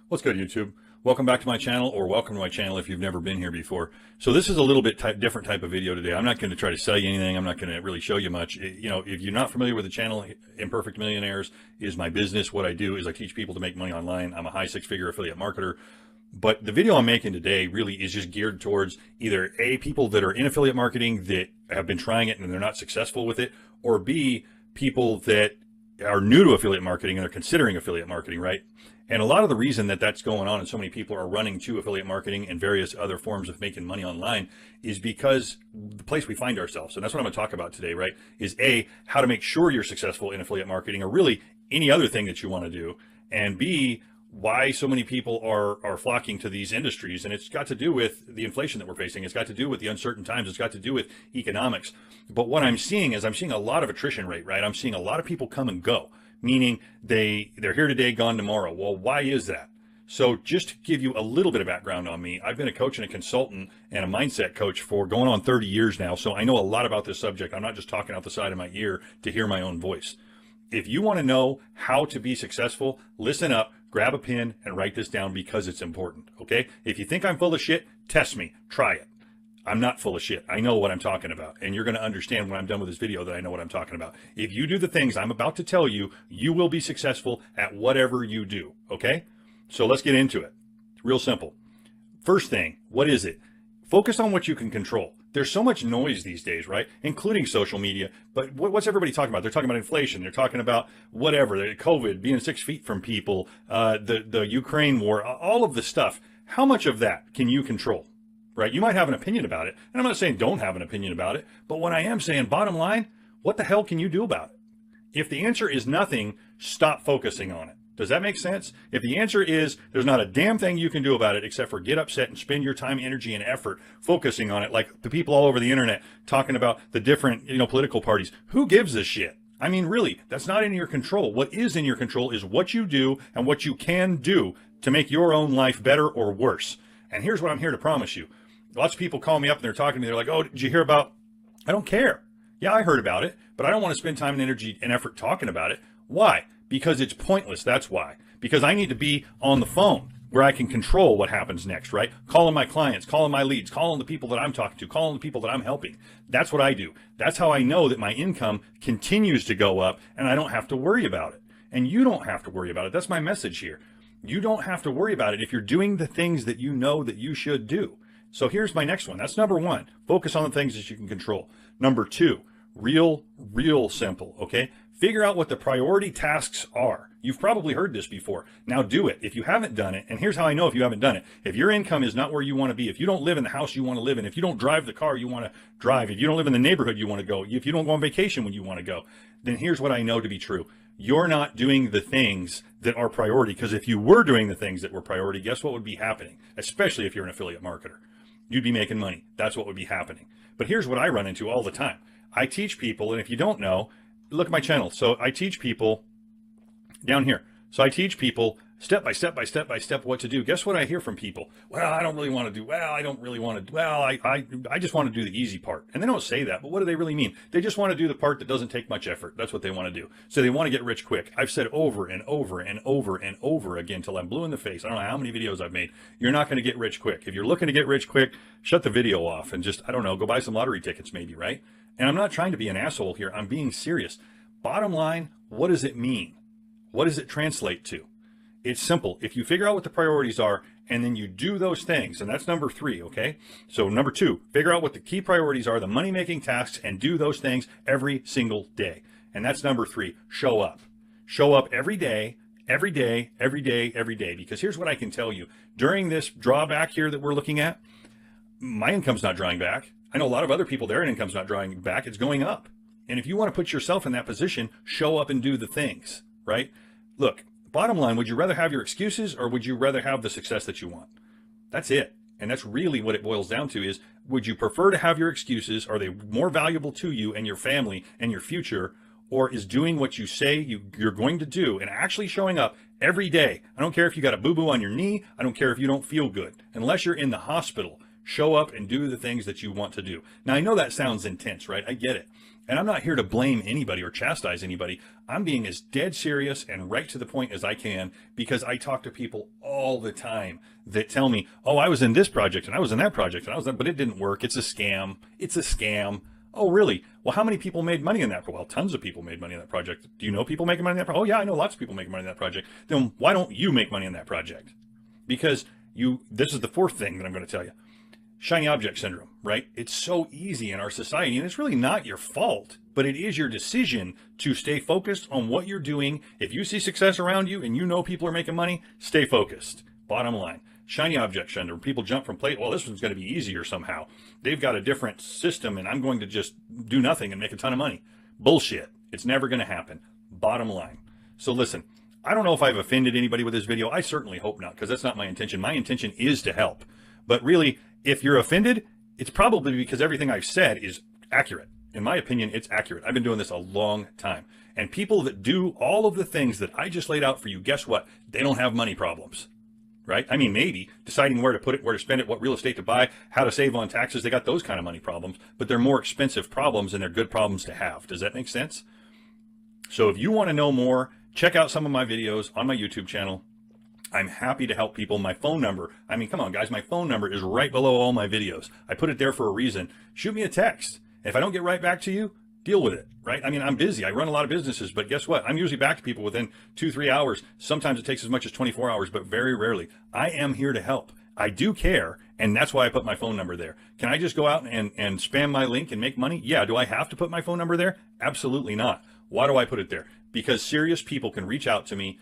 What's good, YouTube? Welcome back to my channel, or welcome to my channel if you've never been here before. So this is a little bit different type of video today. I'm not going to try to sell you anything. I'm not going to really show you much. If you're not familiar with the channel, Imperfect Millionaires is my business. What I do is I teach people to make money online. I'm a high six-figure affiliate marketer. But the video I'm making today really is just geared towards either A, people that are in affiliate marketing that have been trying it and they're not successful with it, or B, people that are new to affiliate marketing and they're considering affiliate marketing, right? And a lot of the reason that that's going on and so many people are running to affiliate marketing and various other forms of making money online is because the place we find ourselves. And that's what I'm going to talk about today, right? Is A, how to make sure you're successful in affiliate marketing or really any other thing that you want to do. And B, why so many people are flocking to these industries. And it's got to do with the inflation that we're facing. It's got to do with the uncertain times. It's got to do with economics. But what I'm seeing is I'm seeing a lot of attrition rate, right? I'm seeing a lot of people come and go, meaning they're here today, gone tomorrow. Well, why is that? So just to give you a little bit of background on me, I've been a coach and a consultant and a mindset coach for going on 30 years now. So I know a lot about this subject. I'm not just talking out the side of my ear to hear my own voice. If you want to know how to be successful, listen up, grab a pen and write this down because it's important, okay? If you think I'm full of shit, test me, try it. I'm not full of shit. I know what I'm talking about. And you're going to understand when I'm done with this video that I know what I'm talking about. If you do the things I'm about to tell you, you will be successful at whatever you do, okay? So let's get into it. Real simple. First thing, what is it? Focus on what you can control. There's so much noise these days, right? Including social media. But what's everybody talking about? They're talking about inflation. They're talking about whatever, COVID, being 6 feet from people, the Ukraine war, all of the stuff. How much of that can you control, right? You might have an opinion about it. And I'm not saying don't have an opinion about it. But what I am saying, bottom line, what the hell can you do about it? If the answer is nothing, stop focusing on it. Does that make sense? If the answer is there's not a damn thing you can do about it except for get upset and spend your time, energy, and effort focusing on it, like the people all over the internet talking about the different, political parties. Who gives a shit? I mean, really, that's not in your control. What is in your control is what you do and what you can do to make your own life better or worse. And here's what I'm here to promise you. Lots of people call me up and they're talking to me. They're like, oh, did you hear about? I don't care. Yeah, I heard about it, but I don't want to spend time and energy and effort talking about it. Why? Because it's pointless. That's why. Because I need to be on the phone where I can control what happens next, right? Calling my clients, calling my leads, calling the people that I'm talking to, calling the people that I'm helping. That's what I do. That's how I know that my income continues to go up and I don't have to worry about it. And you don't have to worry about it. That's my message here. You don't have to worry about it if you're doing the things that you know that you should do. So here's my next one. That's number one. Focus on the things that you can control. Number two, real simple, okay? Figure out what the priority tasks are. You've probably heard this before. Now do it. If you haven't done it, and here's how I know if you haven't done it. If your income is not where you want to be, if you don't live in the house you want to live in, if you don't drive the car you want to drive, if you don't live in the neighborhood you want to go, if you don't go on vacation when you want to go, then here's what I know to be true. You're not doing the things that are priority, because if you were doing the things that were priority, guess what would be happening? Especially if you're an affiliate marketer. You'd be making money. That's what would be happening. But here's what I run into all the time. I teach people, and if you don't know, look at my channel. So I teach people down here. So I teach people step by step what to do. Guess what I hear from people? Well, I don't really want to do. Well, I don't really want to do. Well, I just want to do the easy part. And they don't say that, but what do they really mean? They just want to do the part that doesn't take much effort. That's what they want to do. So they want to get rich quick. I've said over and over and over and over again till I'm blue in the face. I don't know how many videos I've made. You're not going to get rich quick. If you're looking to get rich quick, shut the video off and just, I don't know, go buy some lottery tickets maybe, right? And I'm not trying to be an asshole here. I'm being serious. Bottom line, what does it mean? What does it translate to? It's simple. If you figure out what the priorities are and then you do those things, and that's number three, okay? So number two, figure out what the key priorities are, the money-making tasks, and do those things every single day. And that's number three, show up. Show up every day, every day, every day, every day. Because here's what I can tell you. During this drawback here that we're looking at, my income's not drawing back. I know a lot of other people, their income's not drawing back. It's going up. And if you want to put yourself in that position, show up and do the things, right? Look, bottom line, would you rather have your excuses or would you rather have the success that you want? That's it. And that's really what it boils down to is, would you prefer to have your excuses? Are they more valuable to you and your family and your future? Or is doing what you say you're going to do and actually showing up every day? I don't care if you got a boo-boo on your knee. I don't care if you don't feel good. Unless you're in the hospital, show up and do the things that you want to do. Now, I know that sounds intense, right? I get it. And I'm not here to blame anybody or chastise anybody. I'm being as dead serious and right to the point as I can, because I talk to people all the time that tell me, oh, I was in this project and I was in that project and I was that, but it didn't work. It's a scam. It's a scam. Oh, really? Well, how many people made money in that? Well, tons of people made money in that project. Do you know people making money in that project? Oh, yeah, I know lots of people making money in that project. Then why don't you make money in that project? Because this is the fourth thing that I'm going to tell you. Shiny object syndrome, right? It's so easy in our society, and it's really not your fault, but it is your decision to stay focused on what you're doing. If you see success around you and you know people are making money, stay focused. Bottom line. Shiny object syndrome. People jump from plate. Well, this one's going to be easier somehow. They've got a different system and I'm going to just do nothing and make a ton of money. Bullshit. It's never going to happen. Bottom line. So listen, I don't know if I've offended anybody with this video. I certainly hope not, because that's not my intention. My intention is to help. But really, if you're offended, it's probably because everything I've said is accurate. In my opinion, it's accurate. I've been doing this a long time. And people that do all of the things that I just laid out for you, guess what? They don't have money problems. Right? I mean, maybe deciding where to put it, where to spend it, what real estate to buy, how to save on taxes. They got those kind of money problems, but they're more expensive problems and they're good problems to have. Does that make sense? So if you want to know more, check out some of my videos on my YouTube channel. I'm happy to help people. My phone number, I mean, come on guys, my phone number is right below all my videos. I put it there for a reason. Shoot me a text. If I don't get right back to you, deal with it, right? I mean, I'm busy. I run a lot of businesses, but guess what? I'm usually back to people within 2-3 hours. Sometimes it takes as much as 24 hours, but very rarely. I am here to help. I do care, and that's why I put my phone number there. Can I just go out and spam my link and make money? Yeah. Do I have to put my phone number there? Absolutely not. Why do I put it there? Because serious people can reach out to me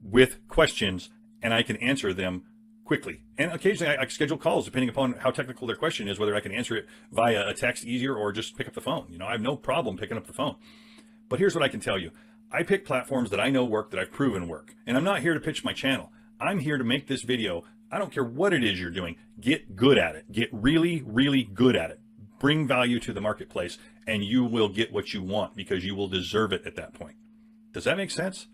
with questions, and I can answer them quickly. And occasionally I schedule calls depending upon how technical their question is, whether I can answer it via a text easier or just pick up the phone. You know, I have no problem picking up the phone. But here's what I can tell you. I pick platforms that I know work, that I've proven work. And I'm not here to pitch my channel. I'm here to make this video. I don't care what it is you're doing. Get good at it. Get really, really good at it. Bring value to the marketplace, and you will get what you want because you will deserve it at that point. Does that make sense?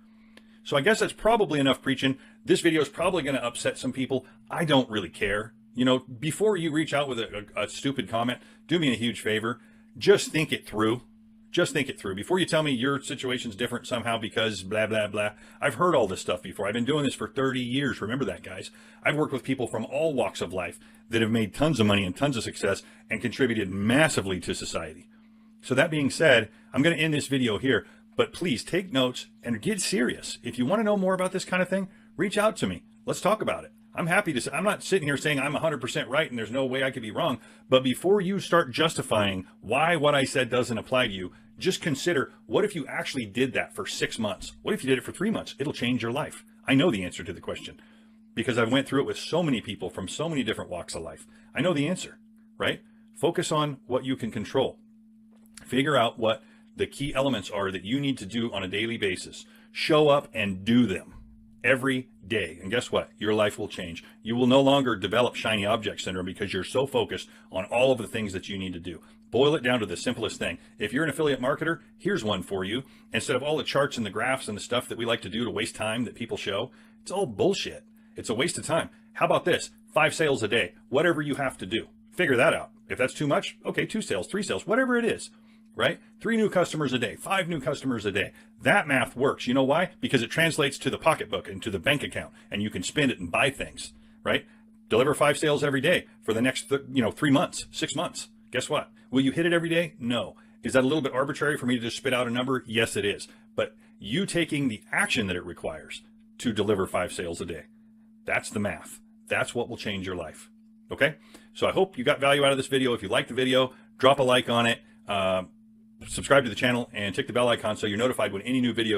So I guess that's probably enough preaching. This video is probably going to upset some people. I don't really care. You know, before you reach out with a stupid comment, do me a huge favor. Just think it through. Just think it through. Before you tell me your situation's different somehow because blah, blah, blah. I've heard all this stuff before. I've been doing this for 30 years. Remember that, guys. I've worked with people from all walks of life that have made tons of money and tons of success and contributed massively to society. So that being said, I'm going to end this video here. But please take notes and get serious. If you want to know more about this kind of thing, reach out to me. Let's talk about it. I'm happy to. I'm not sitting here saying I'm 100% right and there's no way I could be wrong. But before you start justifying why what I said doesn't apply to you, just consider, what if you actually did that for 6 months? What if you did it for 3 months? It'll change your life. I know the answer to the question because I've went through it with so many people from so many different walks of life. I know the answer, right? Focus on what you can control. Figure out what the key elements are that you need to do on a daily basis. Show up and do them every day. And guess what? Your life will change. You will no longer develop shiny object syndrome because you're so focused on all of the things that you need to do. Boil it down to the simplest thing. If you're an affiliate marketer, here's one for you. Instead of all the charts and the graphs and the stuff that we like to do to waste time that people show, it's all bullshit. It's a waste of time. How about this? 5 sales a day, whatever you have to do. Figure that out. If that's too much, okay, 2 sales, 3 sales, whatever it is. Right? 3 new customers a day, 5 new customers a day. That math works. You know why? Because it translates to the pocketbook and to the bank account, and you can spend it and buy things, right? Deliver 5 sales every day for the next, 3 months, 6 months. Guess what? Will you hit it every day? No. Is that a little bit arbitrary for me to just spit out a number? Yes, it is. But you taking the action that it requires to deliver 5 sales a day, that's the math. That's what will change your life. Okay? So I hope you got value out of this video. If you liked the video, drop a like on it. Subscribe to the channel and tick the bell icon so you're notified when any new videos